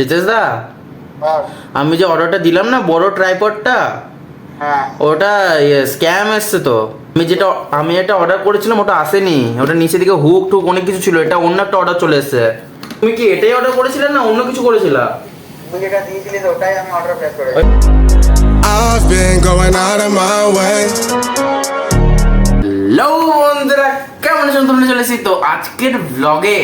রিতেশ দা, আমি যে অর্ডারটা দিলাম না বড় ট্রাইপডটা, ওটা স্ক্যাম এসছে তো। আমি একটা অর্ডার করেছিলাম, ওটা আসেনি। ওটা নিচে দিকে হুক টুক অনেক কিছু ছিল, এটা অন্য একটা অর্ডার চলে এসেছে। তুমি কি এটাই অর্ডার করেছিলে না অন্য কিছু করেছিলা? তুমি যেটা দিয়েছিলে তো ওটাই আমি অর্ডার প্লেস করেছি। I've been going out of my way. Hello বন্ধুরা, কেমন আছেন তোমরা? চলে এসেছি তো আজকের ব্লগে।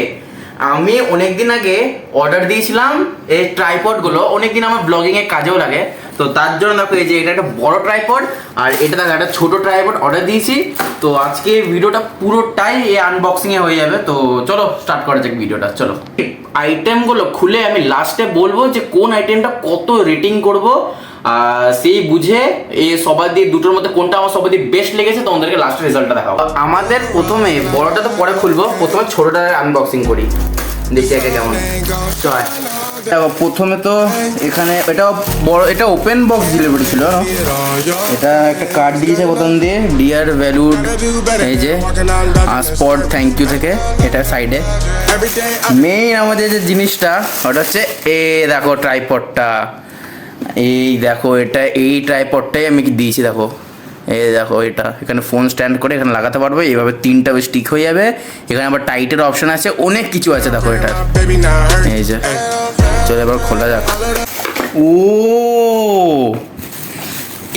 আমি অনেকদিন আগে অর্ডার দিয়েছিলাম এই ট্রাইপডগুলো, অনেকদিন আমার ব্লগিংয়ে কাজেও লাগে। তো তার জন্য দেখো এই যে এটা একটা বড় ট্রাইপড, আর এটা দেখো একটা ছোট ট্রাইপড অর্ডার দিয়েছি। তো আজকে ভিডিওটা পুরোটাই এই আনবক্সিংয়ে হয়ে যাবে। তো চলো স্টার্ট করা যাক ভিডিওটা। চলো, আইটেমগুলো খুলে আমি লাস্টে বলবো যে কোন আইটেমটা কত রেটিং করব, সেই বুঝে এই সবার দিয়ে দুটোর মধ্যে কোনটা আমার সবার দিয়ে বেস্ট লেগেছে তোমাদেরকে লাস্ট রেজাল্টটা দেখাবো। আমাদের প্রথমে বড়টা তো পরে খুলবো, প্রথমে ছোটটা আনবক্সিং করি, দেখি আগে কেমন। চল দেখো, প্রথমে তো এখানে এটা বড়, এটা ওপেন বক্স ডেলিভারি ছিল না? এটা একটা কার্ড দিয়েছে প্রথম দিয়ে, ডিয়ার ভ্যালুড, এই যে স্পট থ্যাংক ইউ থেকে। এটা সাইডে মেইন আমাদের যে জিনিসটা ওটা হচ্ছে দেখো ট্রাইপডটা। এই দেখো, এটা এই ট্রাইপডটাই আমি দিয়েছি। দেখো এই দেখো, এটা এখানে ফোন স্ট্যান্ড করে এখানে লাগাতে পারবো, এইভাবে তিনটা স্টিক হয়ে যাবে। এখানে আবার টাইটের অপশন আছে, অনেক কিছু আছে। দেখো এটা, এই যে চলো এবার খোলা যাক। ও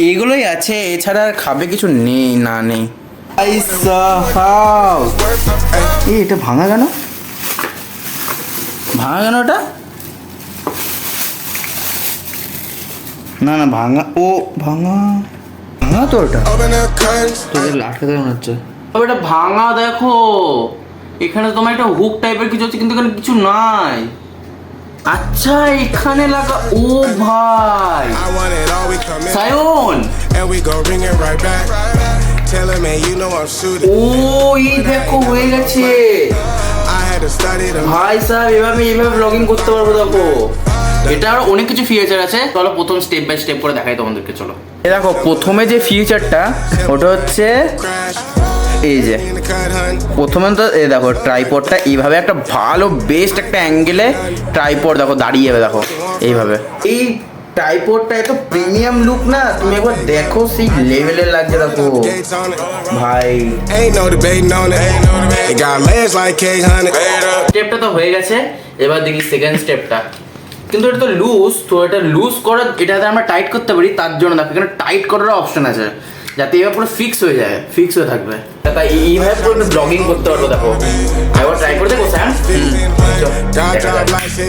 এগুলোই আছে, এছাড়া আর খাবে কিছু নেই। না নেই। এটা ভাঙা কেন? ভাঙা কেন ওটা? না না ভাঙা, ও ভাঙা ভাঙা তো ওটা তোদের আটকাতে মনে হচ্ছে। তবে এটা ভাঙা। দেখো এখানে তোমার একটা হুক টাইপের কিছু আছে, কিন্তু এখানে কিছু নাই। আচ্ছা এখানে লাগা। ও ভাই সায়ন, ও এই দেখো হয়ে গেছে ভাই সাহেব। এইভাবে ব্লগিং করতে পারবো। দেখো এটা আর অনেক কিছু ফিচার আছে। চলো প্রথম স্টেপ বাই স্টেপ করে দেখাই তোমাদেরকে। চলো এই দেখো, প্রথমে যে ফিচারটা ওটা হচ্ছে এই যে প্রথমে তো এই দেখো ট্রাইপডটা এইভাবে একটা ভালো বেস্ট একটা অ্যাঙ্গেলে ট্রাইপড দেখো দাঁড়িয়ে যাবে। দেখো এইভাবে এই ট্রাইপডটা এত প্রিমিয়াম লুক না, তুমি একবার দেখো সেই লেভেলের লাগছে। দেখো ভাই স্টেপটা তো হয়ে গেছে, এবার দেখি সেকেন্ড স্টেপটা। কিন্তু এটা তো লুজ, তো এটা লুজ করার, এটাতে আমরা টাইট করতে পারি। তার জন্য দেখো এখানে টাইট করার অপশন আছে, যাতে এবার পুরো ফিক্স হয়ে যায়, ফিক্স হয়ে থাকবে। তাই এইভাবে পুরো ব্লগিং করতে পারবো। দেখো একবার ট্রাই করে দেখো স্যার।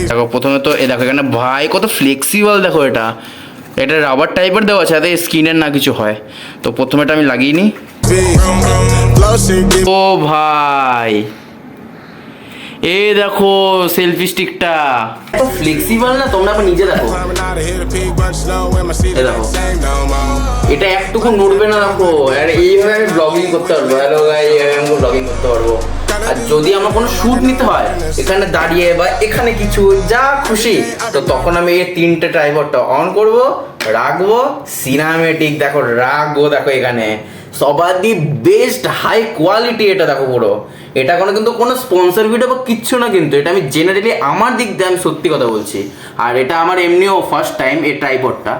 দেখো প্রথমে তো এই দেখো এখানে ভাই কত ফ্লেক্সিবল। দেখো এটা এটা রাবার টাইপের দেওয়া আছে, যাতে স্কিনের না কিছু হয়। তো প্রথমে এটা আমি লাগিয়ে নিই। ও ভাই এই দেখো সেলফি স্টিকটা ফ্লেক্সিবল না, তোমরা আবার নিজে দেখো। এই দেখো এটা একটুকু নড়বে না। দেখো আর এইভাবে আমি ব্লগিং করতে পারবো। হ্যালো গাই, আমি ব্লগিং করতে পারবো। আর যদি আমার কোনো শ্যুট নিতে হয় এখানে দাঁড়িয়ে বা এখানে কিছু যা খুশি, তো তখন আমি এই তিনটে ট্রাইপডটা অন করব, রাখবো, সিনেমেটিক দেখো রাখবো। দেখো এখানে সবার দি বেস্ট হাই কোয়ালিটি। এটা দেখো পুরো, এটা কিন্তু কোনো স্পন্সর ভিডিও বা কিচ্ছু না, কিন্তু এটা আমি জেনারেলি আমার দিক দিয়ে আমি সত্যি কথা বলছি। আর এটা আমার এমনিও ফার্স্ট টাইম এই ট্রাইপডটা।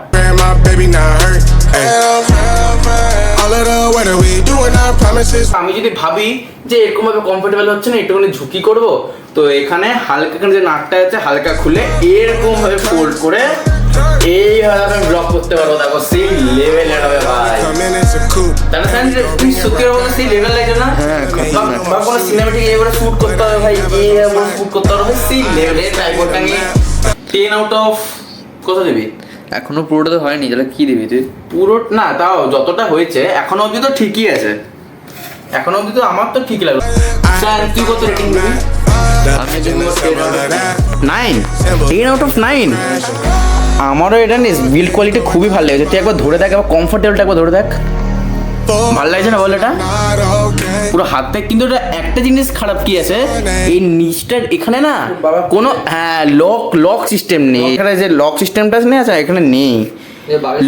আমি যদি ভাবি যে এরকম ভাবে কমফোর্টেবল হচ্ছে না, একটুখানি ঝুঁকি করব, তো এখানে হালকা এখানে যে নাটটা আছে হালকা খুলে এরকম ভাবে ফোল্ড করে এইভাবে আমি ব্লগ করতে পারবো। দেখো সেই লেভেলের হবে ভাই। তাহলে তুমি সত্যি কথা বলতে সেই লেভেল লাগে না? বা কোনো সিনেমেটিক এইভাবে শুট করতে হবে ভাই, এইভাবে শুট করতে হবে সেই লেভেলে। ট্রাইপডটা নিয়ে 10 আউট অফ কত দিবি? এখনো পুরোটা তো হয়নি, তাহলে কি দিবি তুই? পুরো না, তাও যতটা হয়েছে এখনো অবধি তো ঠিকই আছে। এখনো অবধি তো আমার তো ঠিক লাগলো। তুই কত রেটিং দিবি? আমি দেবো 9, 10 আউট অফ 9। আমারও এটা নিস বিল্ড কোয়ালিটি খুবই ভালো লেগেছে। তুই একবার ধরে দেখ, একবার কমফোর্টেবলটা একবার ধরে দেখ, ভালো লাগছে না বল? এটা পুরো হাত থেকে। কিন্তু এটা একটা জিনিস খারাপ কি আছে, এই নিচটার এখানে না কোনো লক সিস্টেম নেই। এখানে যে লক সিস্টেমটা নেই, আচ্ছা এখানে নেই।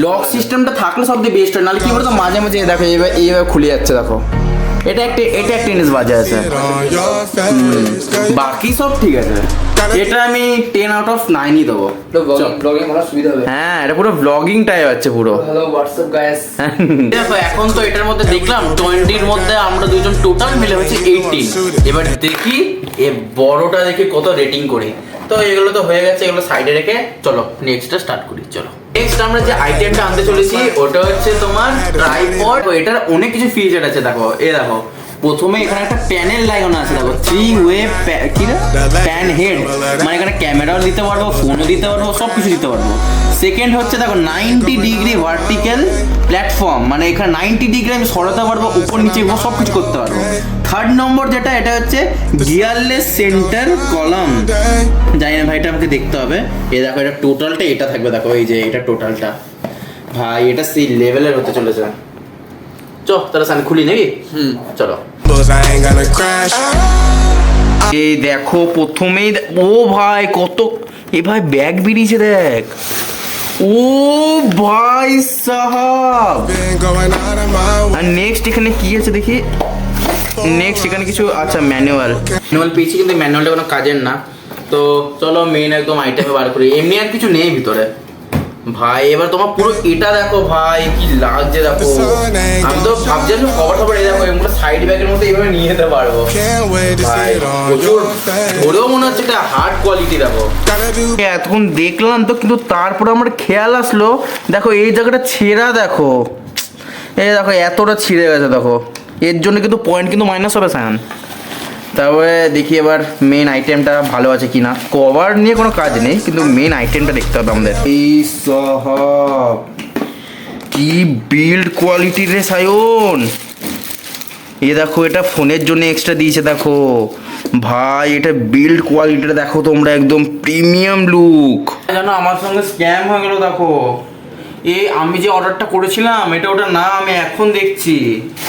লক সিস্টেমটা থাকলে সব থেকে বেস্ট হয়। নাহলে কি বলতো মাঝে মাঝে দেখো এইভাবে খুলে যাচ্ছে। দেখো এটা একটা জিনিস বাজে আছে, It on your face. বাকি সব ঠিক আছে। এটা আমি 10 আউট অফ 9ই দেবো। ব্লগিং করার সুবিধা হবে। হ্যাঁ, এটা পুরো ব্লগিং টাইপ আছে পুরো। Hello WhatsApp guys. দেখো এখন তো এটার মধ্যে দেখলাম 20-র মধ্যে আমরা দুজন টোটাল মিলে হয়েছে 18। এবার দেখি এ বড়টা দেখে কত রেটিং করি। তো এগুলো তো হয়ে গেছে, এগুলো সাইডে রেখে চলো নেক্সটটা স্টার্ট করি। চলো নেক্সট আমরা যে আইটেমটা আনতে চলেছি ওটা হচ্ছে তোমার ট্রাইপড। এটার অনেক কিছু ফিচার আছে। দেখো দেখো প্রথমে এখানে একটা প্যানেল লাগানো আছে, দেখো 3 ওয়ে কি না প্যান হেড, মানে এখানে ক্যামেরাও দিতে পারবো, ফোনও দিতে পারবো, সব কিছু দিতে পারবো। সেকেন্ড হচ্ছে দেখো 90 ডিগ্রি ভার্টিক্যাল প্ল্যাটফর্ম, মানে এখানে 90 ডিগ্রি আমি সরাতে পারবো, উপর নিচে সব কিছু করতে পারবো। থার্ড নম্বর যেটা, এটা হচ্ছে গিয়ারলেস সেন্টার কলাম। জানি না ভাই, এটা আমাকে দেখতে হবে। দেখো এটা টোটালটা এটা থাকবে, দেখো এই যে এটা টোটালটা ভাই, এটা সেই লেভেলের হতে চলেছে। চল তাহলে সামনে খুলি নাকি? চলো। Bulls, I ain't gonna crash. এই দেখো প্রথমেই ও ভাই কত, এ ভাই ব্যাগ বেরিয়েছে দেখ। ও ভাই সাহাব, Been going out of my way. আর নেক্সট এখানে কি আছে দেখি। নেক্সট এখানে কিছু আচ্ছা ম্যানুয়াল পেয়েছি, কিন্তু ম্যানুয়ালটা কোনো কাজের না। তো চলো মেন একদম আইটেমে বার করি। এমনি আর কিছু নেই ভিতরে ভাই। এবার তোমার পুরো এটা দেখো ভাই কি লাগছে দেখো। আমি তো ভাবছিলাম কভার টভার এই দেখো, এগুলো সাইড ব্যাগের মধ্যে এইভাবে নিয়ে যেতে পারবো Can't wait to ভাই। see it on প্রচুর your face. ধরেও মনে হচ্ছে এটা হার্ড কোয়ালিটি দেখো। Gotta do এতক্ষণ দেখলাম তো, কিন্তু তারপর আমার খেয়াল আসলো দেখো এই জায়গাটা ছেঁড়া দেখো। এই দেখো এতটা ছিঁড়ে গেছে দেখো, এর জন্য কিন্তু পয়েন্ট কিন্তু মাইনাস হবে সায়ান। তারপরে দেখি এবার মেন আইটেমটা ভালো আছে কিনা। কভার নিয়ে কোনো কাজ নেই, কিন্তু মেন আইটেমটা দেখতে হবে আমাদের। এই সব কি বিল্ড কোয়ালিটি রে সায়ন। এ দেখো এটা ফোনের জন্য এক্সট্রা দিয়েছে দেখো ভাই, এটা বিল্ড কোয়ালিটিটা দেখো তোমরা, একদম প্রিমিয়াম লুক। জানো আমার সঙ্গে স্ক্যাম হয়ে গেল দেখো। এই আমি যে অর্ডারটা করেছিলাম এটা ওটা না, আমি এখন দেখছি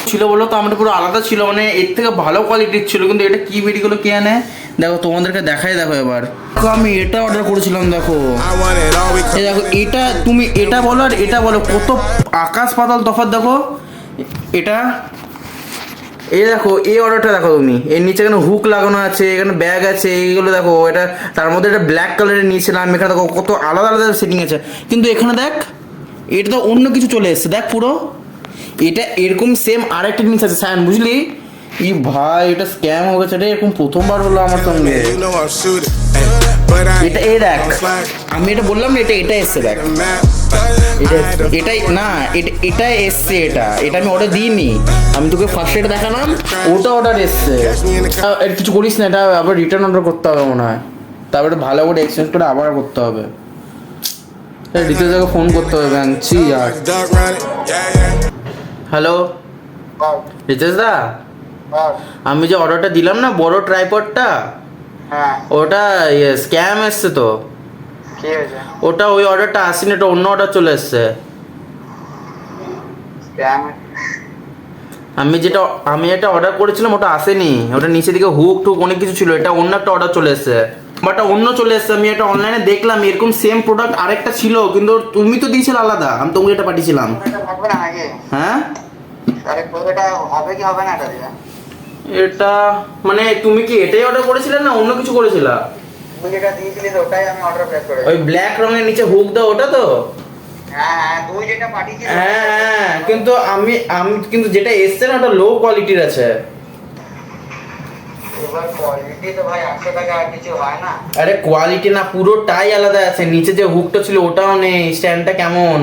ছিল বলো তো, আমরা পুরো আলাদা ছিল, মানে এর থেকে ভালো কোয়ালিটির ছিল, কিন্তু এটা কি বেরিয়েগুলো কে আনে দেখো, তোমাদেরকে দেখাই দেখো এবার। দেখো আমি এটা অর্ডার করেছিলাম দেখো, I want it all. We এই দেখো এটা, তুমি এটা বলো আর এটা বলো, কত আকাশ পাতাল তফাৎ দেখো। এটা এই দেখো এই অর্ডারটা দেখো তুমি, এর নিচে এখানে হুক লাগানো আছে, এখানে ব্যাগ আছে, এইগুলো দেখো। এটা তার মধ্যে এটা ব্ল্যাক কালারের নিয়েছিলাম, এখানে দেখো কত আলাদা আলাদা সেটিং আছে। কিন্তু এখানে দেখ এটা তো অন্য কিছু চলে এসছে দেখ পুরো। এটা এরকম সেম আরেকটা জিনিস আছে সায়ন, বুঝলি? ই ভাই এটা স্ক্যাম হয়ে গেছে রে, এরকম প্রথমবার হলো আমার সঙ্গে। you know I'm shooting. Ay, but I এটা এই দেখ, don't slack. আমি এটা বললাম না, এটা এসছে দেখ। The map. এটাই না, এটা এসছে, এটা আমি অর্ডার দিইনি, আমি তোকে ফার্স্ট এটা দেখালাম, ওটা অর্ডার এসছে। এর কিছু করিস না, এটা আবার রিটার্ন অর্ডার করতে হবে মনে হয়, তারপরে ভালো করে এক্সচেঞ্জ করে আবার করতে হবে। রিচার্জকে ফোন করতে হবে ব্যাংক ছি আর। Duck running. Yeah, yeah. Hello recharge দা, আমি যে অর্ডারটা দিলাম না বড় ট্রাইপডটা, হ্যাঁ ওটা স্ক্যাম এসছে তো। কি হয়েছে? ওটা ওই অর্ডারটা আসেনি, এটা অন্য অর্ডার চলে এসছে। স্ক্যাম? আমি এটা অর্ডার করেছিলাম ওটা আসেনি, ওটা নিচে দিকে হুক টুক অনেক কিছু ছিল, এটা অন্য একটা অর্ডার চলে এসছে। বাট অন্য চলে এসছে, আমি এটা অনলাইনে দেখলাম এরকম সেম প্রোডাক্ট আরেকটা ছিল, কিন্তু তুমি তো দিয়েছিলে আলাদা, আমি তোমাকে এটা পাঠিয়েছিলাম। এটা থাকবে না নাকি? হ্যাঁ আরে এটা হবে কি হবে না এটা দিয়ে? এটা মানে তুমি কি এটাই অর্ডার করেছিলে না অন্য কিছু করেছিলা? তুই যেটা দিয়েছিলি তো ওটাই আমি অর্ডার প্লেস করেছি। ওই ব্ল্যাক রঙের নিচে হুক দাও ওটা তো? হ্যাঁ হ্যাঁ, তুই যেটা পাঠিয়েছিস হ্যাঁ কিন্তু আমি কিন্তু যেটা এসছে না ওটা লো কোয়ালিটির আছে। এবার কোয়ালিটি তো ভাই 800 টাকা আর কিছু হয় না। আরে কোয়ালিটি না, পুরোটাই আলাদা আছে, নিচে যে হুকটা ছিল ওটাও নেই, স্ট্যান্ডটা কেমন।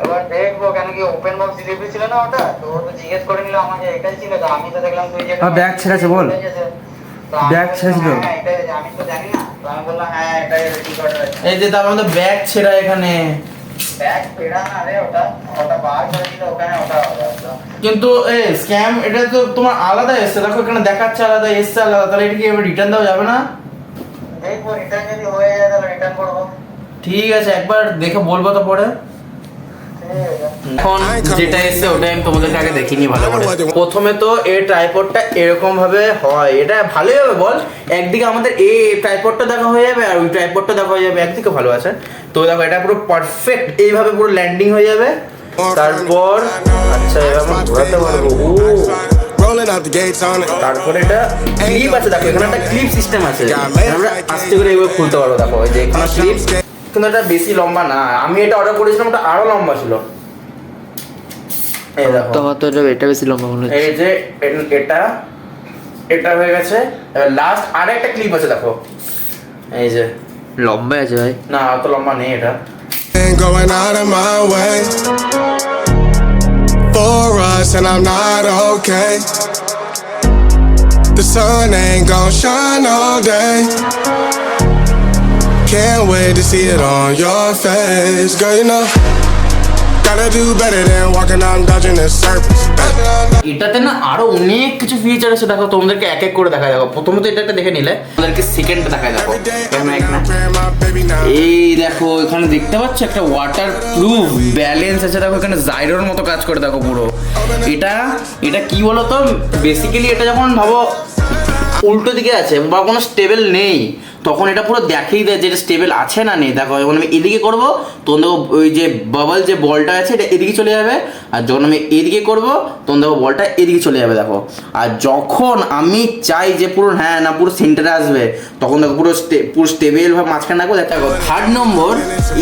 এবার দেখবো, কেন কি ওপেন বক্স ডেলিভারি ছিল না ওটা, তো ও তো জিজ্ঞেস করে নিল আমাকে এটাই ছিল, তো আমি তো দেখলাম তুই যেটা ব্যাগ ছেড়েছে বল। ব্যাগ ছেড়েছিল। হ্যাঁ এটাই, আমি তো জানি না, তো আমি বললাম হ্যাঁ এটাই ঠিক অর্ডার আছে। এই যে তার মধ্যে ব্যাগ ছেঁড়া এখানে, ব্যাগ পেড়া না রে, ওটা বার করে দিলে ওখানে ওটা হবে। কিন্তু এই স্ক্যাম এটা তো তোমার আলাদা এসছে, দেখো এখানে দেখাচ্ছে আলাদা, এসছে আলাদা, তাহলে এটা কি এবার রিটার্ন দেওয়া যাবে না? দেখবো, রিটার্ন যদি হয়ে যায় তাহলে রিটার্ন করবো। ঠিক আছে একবার দেখে বলবো তো পরে। এখন যেটা এসছে ওটাই আমি তোমাদেরকে আগে দেখিনি ভালো করে। প্রথমে তো এই ট্রাইপডটা এরকম ভাবে হয়, এটা ভালোই হবে বল। একদিকে আমাদের এই ট্রাইপডটা দেখা হয়ে যাবে আর ওই ট্রাইপডটা দেখা হয়ে যাবে, একদিকে ভালো আছে। তো দেখো এটা পুরো পারফেক্ট এইভাবে পুরো ল্যান্ডিং হয়ে যাবে। তারপর আচ্ছা এবার আমরা ঘোরাতে পারবো। ও rolling out the gates on it. তারপরে এটা ক্লিপ আছে, দেখো এখানে একটা ক্লিপ সিস্টেম আছে, আমরা আস্তে করে এভাবে খুলতে পারবো। দেখো এই যে এখানে ক্লিপ, কিন্তু এটা বেশি লম্বা না। আমি এটা অর্ডার করেছিলাম, এটা আরো লম্বা ছিল। এই দেখো তোমার তো এটা বেশি লম্বা মনে হচ্ছে। এই যে এটা হয়ে গেছে। এবার লাস্ট আরেকটা ক্লিপ আছে, দেখো এই যে। লম্বা আছে ভাই। না অত লম্বা নেই এটা। Ain't going out of my way for us, and I'm not okay. The sun ain't gon' shine all day. Can't wait to see it on your face, girl. You know, gotta do better than walking out and dodging the surface. এটাতে না আরো অনেক কিছু feature আছে, দেখো তোমাদেরকে এক এক করে দেখা যাবে। প্রথমত এটা একটা দেখে নিলে, তোমাদেরকে সেকেন্ডটা দেখা যাবে। Every day I've been praying my baby now. এই দেখো এখানে দেখতে পাচ্ছ একটা ওয়াটার প্রুফ ব্যালেন্স আছে। দেখো এখানে জাইরোর মতো কাজ করে, দেখো পুরো। এটা কি বলতো, বেসিক্যালি এটা যখন ভাবো উল্টো দিকে আছে বা কোনো স্টেবল নেই, তখন এটা পুরো দেখিয়ে দেয় যে এটা স্টেবল আছে না নেই। দেখো যখন আমি এদিকে করবো তখন দেখো ওই যে বাবল যে বলটা আছে এটা এদিকে চলে যাবে, আর যখন আমি এদিকে করবো তখন দেখো বলটা এদিকে চলে যাবে। দেখো আর যখন আমি চাই যে পুরো হ্যাঁ না পুরো সেন্টারে আসবে, তখন দেখো পুরো স্টেবল ভাবে মাঝখানে রাখবো। দেখো থার্ড নম্বর,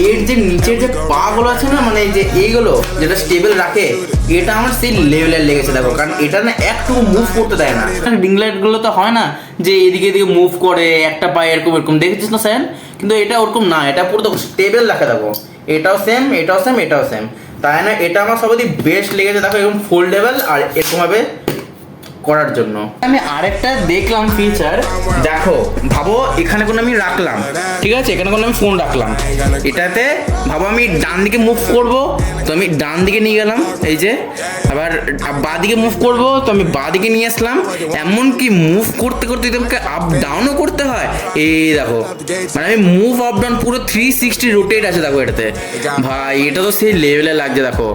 এর যে নিচের যে পাগুলো আছে না, মানে এই যে এইগুলো যেটা স্টেবল রাখে, এটা আমার সেই লেভেলের লেগেছে। দেখো কারণ এটা না একটু মুভ করতে দেয় না। রিং লাইটগুলো তো হয় না যে এদিকে এদিকে মুভ করে, একটা পায়ে এরকম এরকম দেখেছিস না স্যার, কিন্তু এটা ওরকম না, এটা পুরো দেখো স্টেবল রাখে। দেখো এটাও সেম, এটাও সেম, এটাও সেম, তাই না? এটা আমার সবথেকে বেস্ট লেগেছে। দেখো এরকম ফোল্ডেবল আর এরকমভাবে করার জন্য। আমি আরেকটা দেখলাম ফিচার, দেখো ভাবো এখানে কোনো আমি রাখলাম, ঠিক আছে, এখানে কোনো আমি ফোন রাখলাম, এটাতে ভাবো আমি ডান দিকে মুভ করব, তো আমি ডান দিকে নিয়ে গেলাম, এই যে। আবার বাঁ দিকে মুভ করব, তো আমি বাঁ দিকে নিয়ে আসলাম। এমনকি মুভ করতে করতে তোমাকে আপ ডাউনও করতে হয়। এই দেখো মানে আমি মুভ আপ ডাউন পুরো 360 রোটেট আছে। দেখো এটাতে ভাই, এটা তো সেই লেভেলে লাগছে। দেখো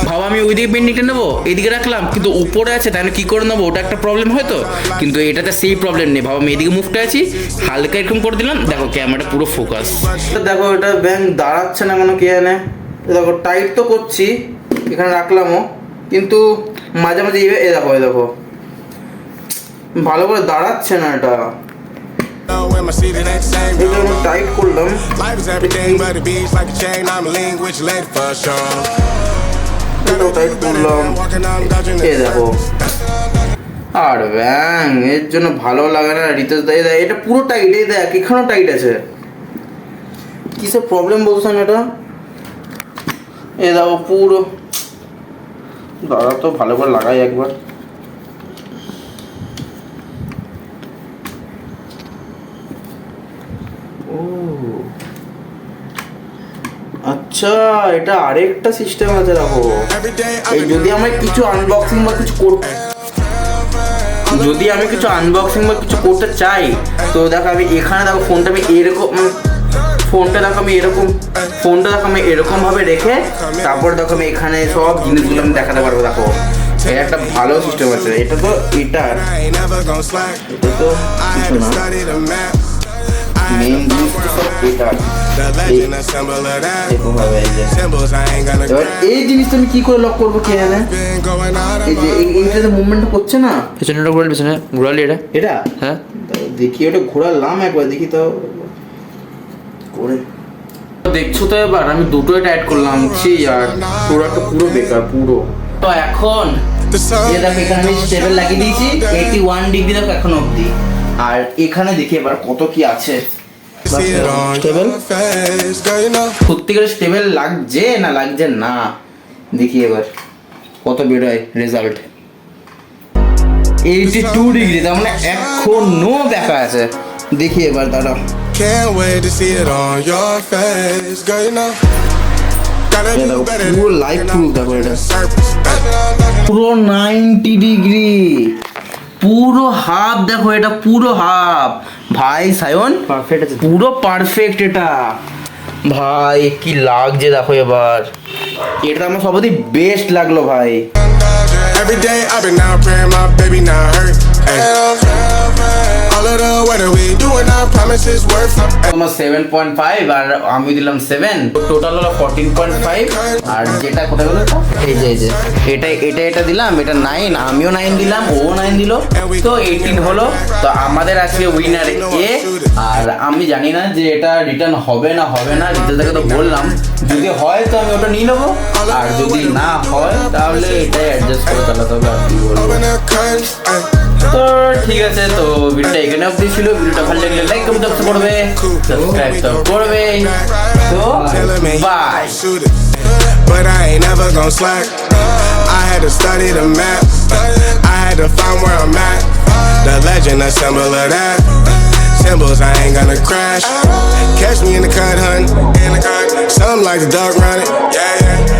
ভাবো আমি ওইদিকে পেন্ডিংটা নেবো, এইদিকে রাখলাম, কিন্তু উপরে আছে, তাহলে কি করে নেবো? ওটা একটা প্রবলেম হয়তো, কিন্তু এটাতে সেই প্রবলেম নেই। ভাবো আমি এদিকে মুভটা আছি, হালকা এরকম করে দিলাম, দেখো ক্যামেরাটা পুরো ফোকাস। দেখো এটা ব্যাংক দাঁড়াচ্ছে না কোনো, কে জানে। দেখো টাইট তো করছি, এখানে রাখলামও, কিন্তু মাঝে মাঝে এই দেখো ভালো করে দাঁড়াচ্ছে না এটা। When my seat it ain't the same, এই জন্য টাইট করলাম। life is everything but a beach like a chain. I'm a language late for sure. এটাও টাইট করলাম, Walking out and dodging the এই দেখো। আর ব্যাং এর জন্য ভালো লাগে না রিতেশ দা, এটা পুরো টাইট। এই দেখ এখানেও টাইট আছে, কিসের প্রবলেম বলছেন এটা? এ দেখো পুরো, দাঁড়া তো ভালো করে লাগাই একবার। ও আচ্ছা, এটা আরেকটা সিস্টেম আছে। দেখো Every day এই যদি আমি কিছু আনবক্সিং বা কিছু করতে চাই, তো দেখো আমি এখানে দেখো ফোনটা আমি এরকম ভাবে রেখে, তারপর দেখো আমি এখানে সব জিনিসগুলো আমি দেখাতে পারবো। দেখো এটা একটা ভালো সিস্টেম আছে। এটা তো এটা ain't never gonna slack. তো I had কিছু to না, study the map. মেইন জিনিস তো সব এটা The legend, a symbol of that. এরকম ভাবে। এই যে Symbols I ain't gonna এবার grab. এই জিনিসটা আমি কি করে লক করবো, কে জানে? Been going out of এই যে my এইটাতে মুভমেন্ট করছে না, পেছনেটা ঘোরালি, পেছনে ঘোরালি এটা। এটা হ্যাঁ দেখি, ওটা ঘোরালাম একবার, দেখি তো করে। দেখছো তো এবার আমি দুটোই টাইট করলাম, ছি আর পুরো বেকার পুরো। তো এখন the sun. এই দেখো এখানে আমি স্টেবল লাগিয়ে দিয়েছি 81 ডিগ্রি দেখো এখন অবধি। আর এখানে দেখি এবার কত কি আছে। See it on stable your face, girl. You know. সত্যিকারের স্টেবল লাগছে না দেখি এবার কত বেরোয় রেজাল্ট। 82 ডিগ্রি, তার মানে এখনো দেখা আছে। দেখি এবার দাঁড়াও, Can't wait to see it on your face, girl. You know. Gotta এই do দেখো better পুরো than live walking proof. out দেখো on এটা the surface. পুরো 90 ডিগ্রি, পুরো হাফ। দেখো এটা পুরো হাফ ভাই। সায়ন পারফেক্ট আছে। পুরো পারফেক্ট এটা ভাই, কি লাগছে দেখো এবার। এটা আমার সবথেকে বেস্ট লাগলো ভাই। Every day I've been out praying my baby not hurt. Ay. All All of the weather we doing, I promise it's worth it. তোমার 7.5 আর আমি দিলাম 7, টোটাল হলো 14.5। আর যেটা কোথায় গেল, এটা দিলাম, এটা 9, আমিও 9 দিলাম, ও 9 দিল, তো 18 হলো। তো আমাদের আজকে উইনার এ। আর আমি জানি না যে এটা রিটার্ন হবে না রিটার্ন থেকে তো বললাম, যদি হয় তো আমি ওটা নিয়ে নেবো, আর যদি না হয় তাহলে এটাই অ্যাডজাস্ট করে চালাতে হবে। আর কি বলবো, Open the curtains, ay. তো ঠিক আছে, তো ভিডিওটা এখানে অবধি ছিল। ভিডিওটা ভালো লাগলে লাইক কমেন্ট করবে, সাবস্ক্রাইব তো করবে। তো Telling me you bye. gon' shoot it, but I ain't never gon' slack. I had to study the map. I had to find where I'm at. The legend, a symbol of that. Symbols, I ain't gonna crash. Catch me in the cut, hun. Some like the duck running. Yeah, yeah.